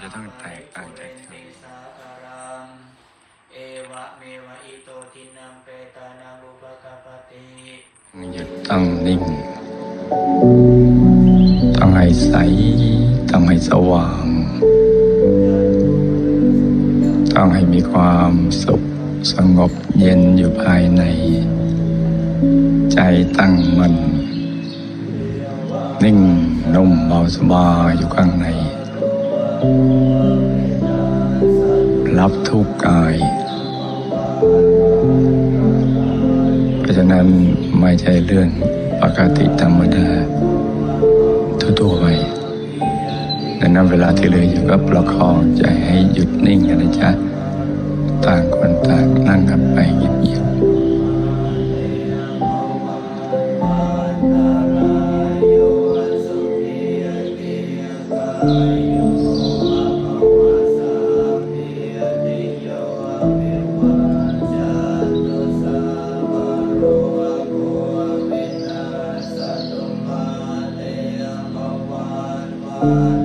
จะต้องแตกต่างจากกันเอวะเมวะอิโตทินังเปตานังอุปกปติ หยุดตั้งนิ่งต้องให้ใสต้องให้สว่างต้องให้มีความสุขสงบเย็นอยู่ภายในใจตั้งมั่นนิ่งนุ่มเบาสบายอยู่ข้างในรับทุกกายเพราะฉะนั้นไม่ใช่เรื่องปกติธรรมดาทั่วๆไปดังนั้นเวลาที่เหลืออยู่ก็ประคองใจให้หยุดนิ่งนะจ๊ะต่างคนต่างนั่งกันไปเงียบAmen.